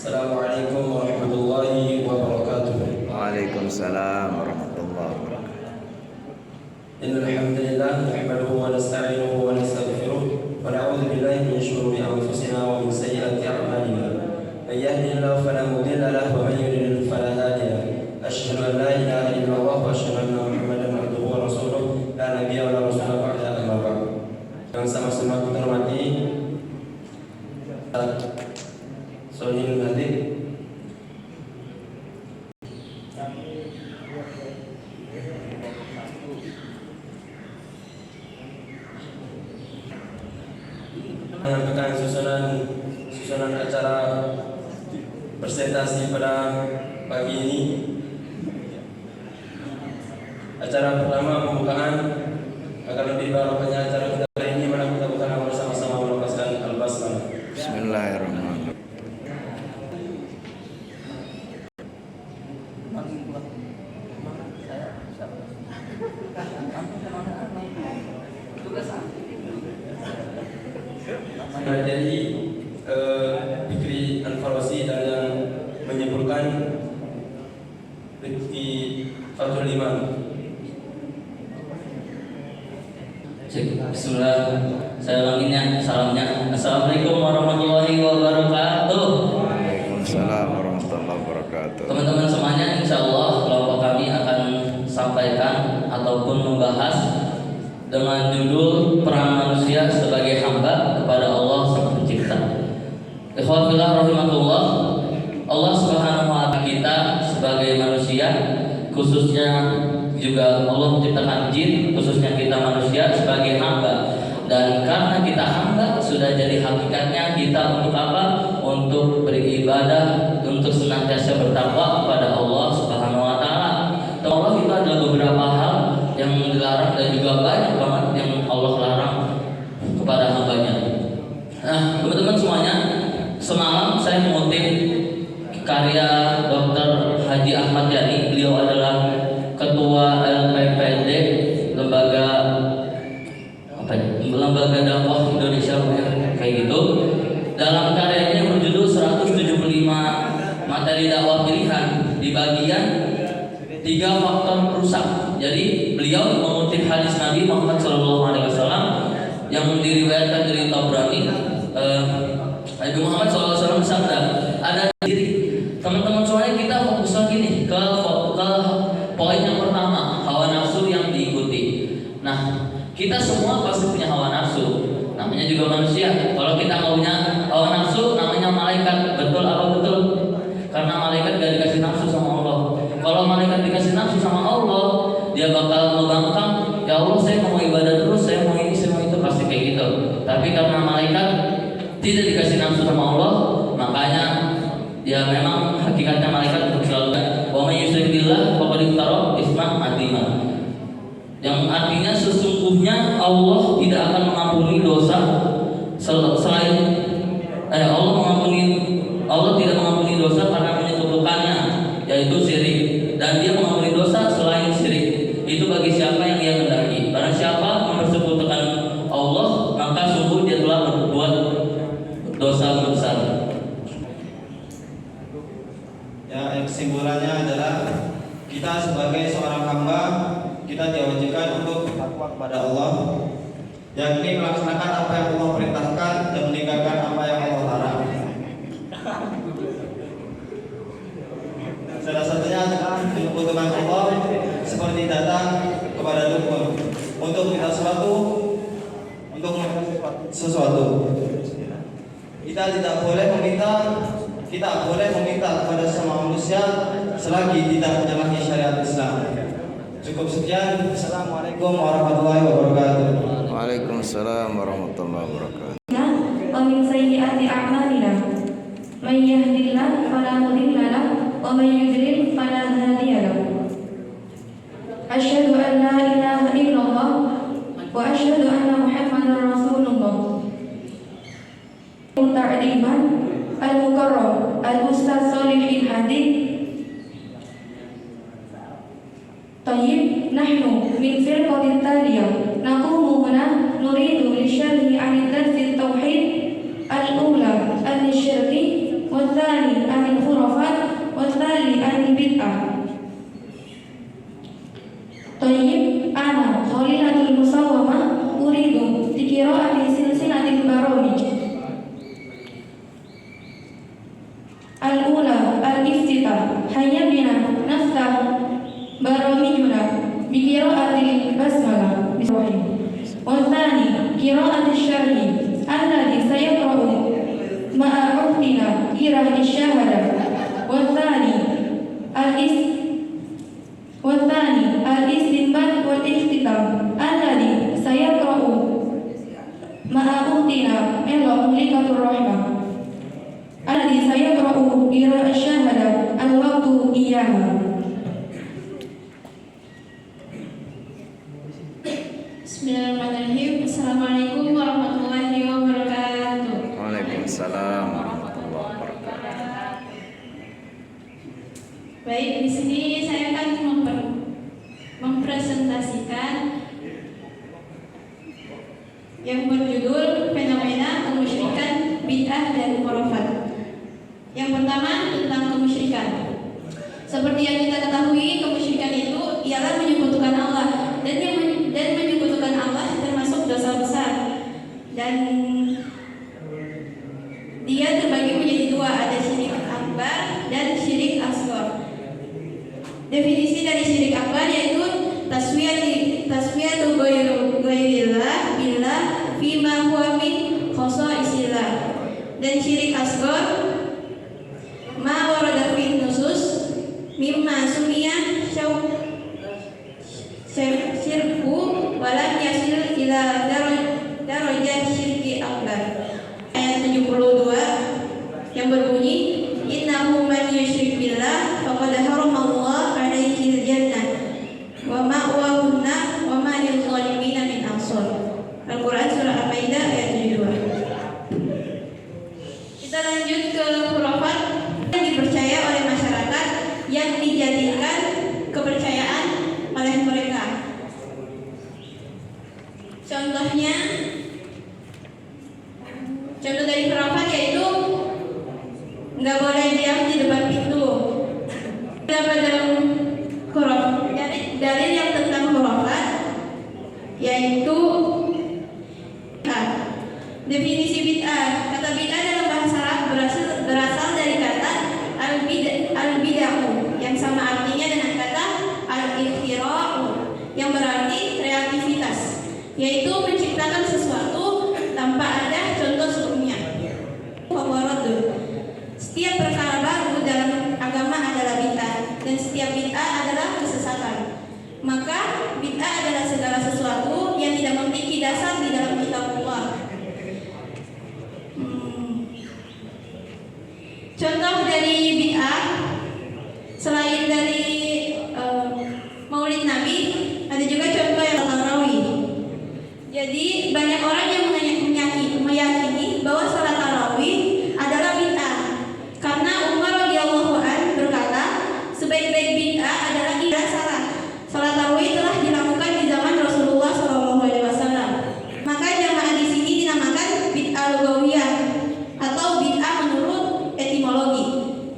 Assalamualaikum warahmatullahi wabarakatuh. Waalaikumsalam warahmatullahi wabarakatuh. Innal hamdalillah nahmaduhu wa nasta'inuhu wa nastaghfiruh wa na'udzu billahi min shururi anfusina wa min sayyiati a'malina. Man yahdihillahu fala mudilla lahu wa man yudlil fala hadiya lahu. Asyhadu an la ilaha illallah wa asyhadu anna Muhammadan abduhu wa rasuluh la nabiyya wa la rasula ba'da amma ba'd. Yang sama-sama kita hormati Sohin Hadir menyampaikan susunan acara presentasi pada pagi ini. Acara pertama pembukaan akan lebih barokahnya acara kita hari ini, mana kita buka bersama-sama melepaskan al-basmalah. Bismillahirrahmanirrahim. Jadi Fikri Al-Farwasi dan yang menyebutkan Rifki Fatul Iman. Bismillah, saya ulanginnya salamnya. Assalamualaikum warahmatullahi wabarakatuh. Waalaikumsalam warahmatullahi wabarakatuh. Teman-teman semuanya, insya Allah kelompok kami akan sampaikan ataupun membahas dengan judul peran manusia sebagai hamba kepada Allah Sang Pencipta. Ikhwafillah rahimakumullah, Allah Subhanahu wa Ta'ala kita sebagai manusia, khususnya juga Allah menciptakan jin, khususnya kita manusia sebagai hamba. Dan karena kita hamba, sudah jadi hakikatnya kita untuk apa? Untuk beribadah, untuk senantiasa bertakwa kepada Allah Subhanahu wa Ta'ala. Allah itu adalah beberapa hal yang dilarang dan juga banyak banget yang Allah larang kepada hambanya. Nah, teman-teman semuanya, semalam saya mengutip karya Dr. Haji Ahmad Yani. Beliau adalah Ketua LPPD, Lembaga Dakwah Indonesia, kayak gitu. Dalam karyanya yang berjudul 175 materi dakwah pilihan di bagian 3 faktor perusak. Jadi beliau mengutip hadis Nabi Muhammad SAW yang diriwayatkan dari Tabrani. Nabi Muhammad SAW bersabda, ada diri. Teman-teman semuanya, kita fokus lagi nih ke poin yang pertama, hawa nafsu yang diikuti. Nah, kita semua pasti punya hawa nafsu. Namanya juga manusia. Kalau kita nggak punya hawa nafsu, namanya malaikat. Betul apa betul? Karena malaikat gak dikasih nafsu sama Allah. Kalau malaikat dikasih nafsu sama Allah, dia bakal membangkang. Ya Allah, saya mau ibadah terus, saya mau ini, saya mau itu, pasti kayak gitu. Tapi karena malaikat tidak dikasih nafsu sama Allah, makanya ya memang hakikatnya malaikat untuk selalu wa may yusyrik billah faqad iftara isman azima. Yang artinya sesungguhnya Allah tidak akan mengampuni dosa selain Allah tidak mengampuni dosa karena menyekutukannya, yaitu syirik, dan Dia mengampuni dosa selain syirik. Itu bagi siapa yang Ia kehendaki. Karena siapa mempersekutukan Allah, maka sungguh dia telah berbuat dosa besar. Ya, kesimpulannya adalah kita sebagai seorang hamba, kita diwajibkan untuk bertakwa kepada Allah, yakni melaksanakan apa yang Allah perintahkan dan meninggalkan apa yang Allah larang. Salah satunya adalah menyekutukan Allah seperti datang kepada dukun untuk minta sesuatu. Kita boleh meminta kepada semua manusia selagi tidak menyalahi syariat Islam. Cukup sekian. Assalamualaikum warahmatullahi wabarakatuh. Waalaikumsalam warahmatullahi wabarakatuh. Wa min sayyiati a'malina may yahdihillahu fala mudilla lahu wa may yudlil fala hadiya lahu. Asyhadu an la ilaha illallah wa asyhadu anna Muhammadar Rasulullah. Ta'liman al-mukarram al-ustaz Shalihil Hadid. Tayyib, nahnu min firqatin taliyah naqumu huna nuridu li syarhi 'an darsi tauhid al-ula al-syirki wa tsani الأولى الافتتاح هيا بنا نفتح برامجنا بقراءة البسملة بسم الله. والثاني قراءة الشرح الذي سيقرأ مع أختنا قراءة الشهادة. والثاني الاستنباط والاختتام الذي سيقرأ مع أختنا ملكة الرحمة الذي سيقرأ قراءة الشهادة الوقت إياها. Bismillahirrahmanirrahim. Assalamualaikum warahmatullahi wabarakatuh. Waalaikumsalam warahmatullahi wabarakatuh. Baik, di sini saya akan mempresentasikan yang berjudul fenomena kemusyrikan, bid'ah dan khurafat. Yang pertama tentang kemusyrikan. Seperti yang kita ketahui, kemusyrikan itu ialah menyekutukan Allah dan menyekutukan Allah termasuk dosa besar. Dan dia terbagi menjadi dua, ada syirik akbar dan syirik asghar. Definisi dari syirik akbar yaitu taswiyatu ghairillah billah fima huwa min khosaisillah. Dan syirik asghar ma warada fi nusus mimma sumiya syirku walam yasil ila darajat syirki akbar. Ayat 72 yang berbunyi innahu man yusyrik billah faqad haramallahu alaihi jannah wa ma'wahu an-nar wa ma lil zalimin min ansar. Al-Qur'an surah Al-Maidah ayat 72. Kita lanjut ke khurafat yang dipercaya oleh masyarakat yang dijadikan kepercayaan oleh mereka. Contoh dari khurafat yaitu nggak boleh diam di depan pintu. Dalam khurafat, dalil yang tentang khurafat yaitu definisi bid'ah. Kata bid'ah dalam bahasa Arab berasal dari kata al-bid'ah yang sama artinya dengan kata al-ikhtira'u yang berarti kreativitas, yaitu menciptakan sesuatu tanpa ada contoh sebelumnya. Setiap perkara baru dalam agama adalah bid'ah dan setiap bid'ah adalah kesesatan. Maka bid'ah adalah segala sesuatu yang tidak memiliki dasar di dalam kitab Allah. Contoh dari bid'ah selain dari Maulid Nabi, ada juga contoh yang tarawih. Jadi banyak orang yang meyakini bahwa salat tarawih adalah bid'ah karena Umar radhiyallahu anhu berkata, sebaik-baik bid'ah adalah ibadah salat. Salat tarawih telah dilakukan di zaman Rasulullah SAW. Maka jamaah di sini dinamakan bid'ah lugawiyah atau bid'ah menurut etimologi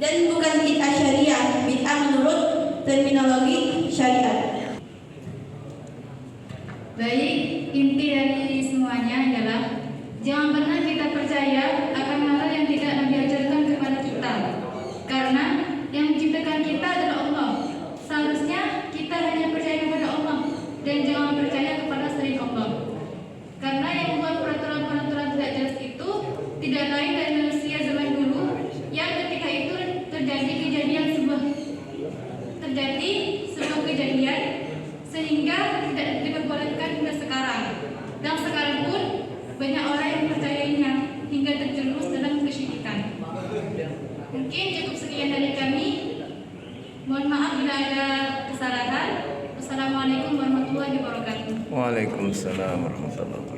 dan bukan bid'ah syariah, bid'ah menurut terminologi syariat. Baik, inti dari semuanya adalah jangan pernah kita percaya akan hal yang tidak Nabi ajarkan kepada kita, karena yang menciptakan kita adalah Allah. Seharusnya kita hanya percaya kepada Allah dan jangan percaya kepada selain Allah, karena yang membuat peraturan-peraturan tidak jelas itu tidak lain dari manusia zaman dulu yang ketika itu terjadi sebuah kejadian sehingga tidak diperbolehkan hingga sekarang. Dan sekarang pun banyak orang yang percayainya hingga terjerumus dalam kesyirikan. Mungkin cukup sekian dari kami. Mohon maaf bila ada kesalahan. Wassalamualaikum warahmatullahi wabarakatuh. Waalaikumsalam warahmatullahi wabarakatuh.